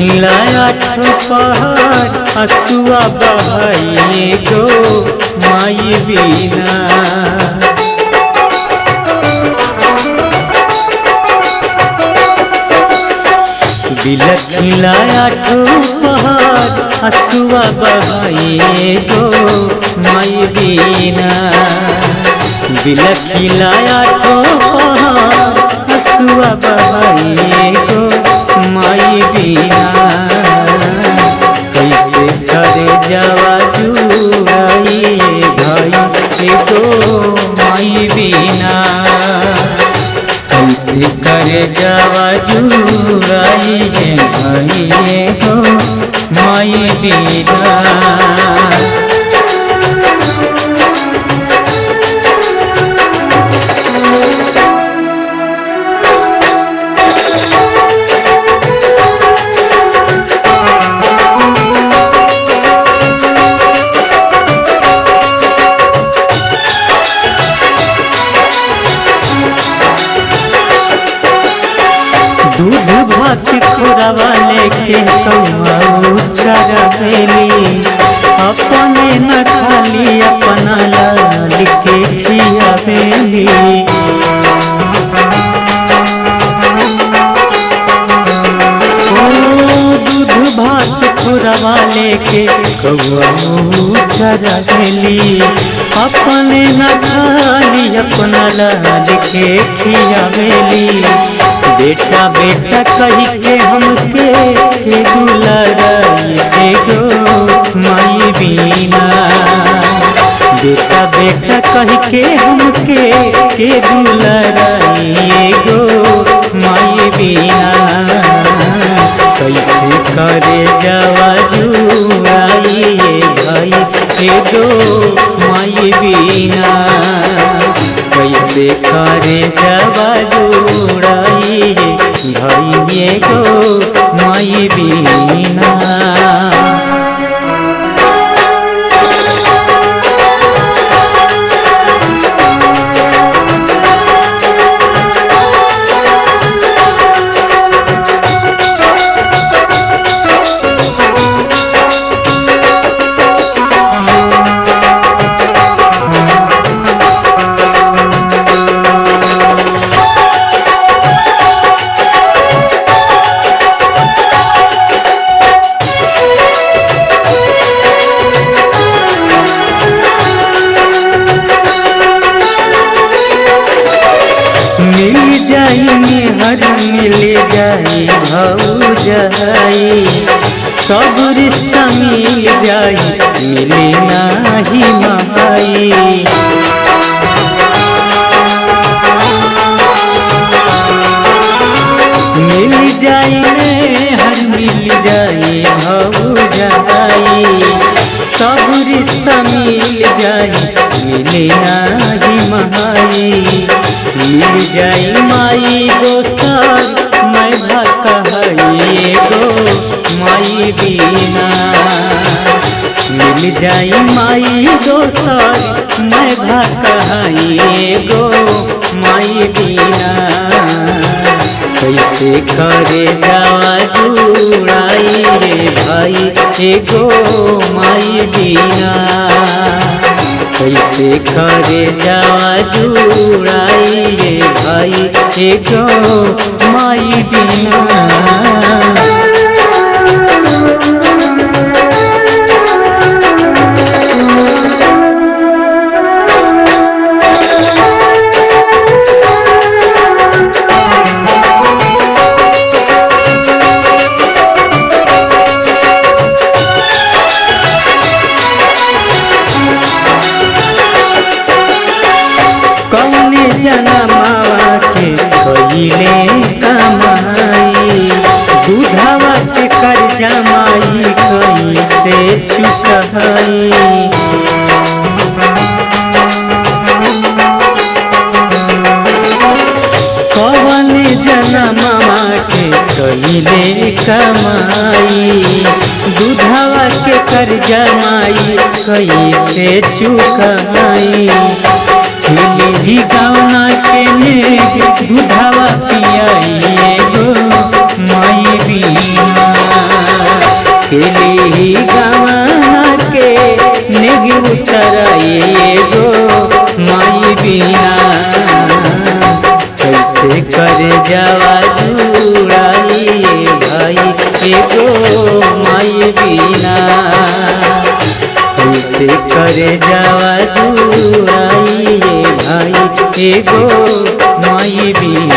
खिलाया पहाड़ हसुआ बहाइए गो माई बीना। बिलख खिलाया पहाड़ हसुआ बहाइए गो माई बीना। बिलख खिलाया पहाड़ हसुआ बहाइए गो माई बीना। कैसे करे जावा जुड़ाइए भाई गो माई बीना। कैसे करे जावा जुड़ाइए भाई गो माई बीना। दूध भात खोरवा लेके कौआ चरवेली। अपने न खाली अपना लाल के खियावेली। दूध भात खोरवा लेके कौआ चरवेली। अपने न खाली अपना लाल के खियावेली। बेटा बेटा कही के हमके दुलाराइए गो माई बीना। बेटा बेटा कही के हमके दुलाराइए गो माई बीना। कैसे करे जावा जुड़ाइए भाई गो माई बीना। कैसे करे जावा जुड़ाइए भाई गो माई बीना। मिल जाई हर मिल जाई भौजाई। सब रिश्ता मिल जाई मिले नाही माई। मिल जाई हर मिल जाई भौजाई। सब रिश्ता मिल जाई मिले नाही माई। मिल जाई माई दोसर मैं कहइए गो माई बीना। मिल जाई माई दोसर मैं कहइए गो माई बीना। कैसे करे जावा जुड़ाई रे भाई गो माई बीना। कैसे करे जावा जुड़ाइए भाई गो माई बीना। कौने जनमावा के कइले कमाई। दूधवा के कर्जा माई कैसे चुकाई। कौने जनमावा के कइले कमाई। दूधवा के कर्जा माई कैसे चुकाई। ही गावना के ने दूधवा पियाइए गो माई बीना। बिना कैसे करे जावा जुड़ाई भाई एगो माई बिना कैसे करे जावा जुड़ाई भाई एगो माई बिना।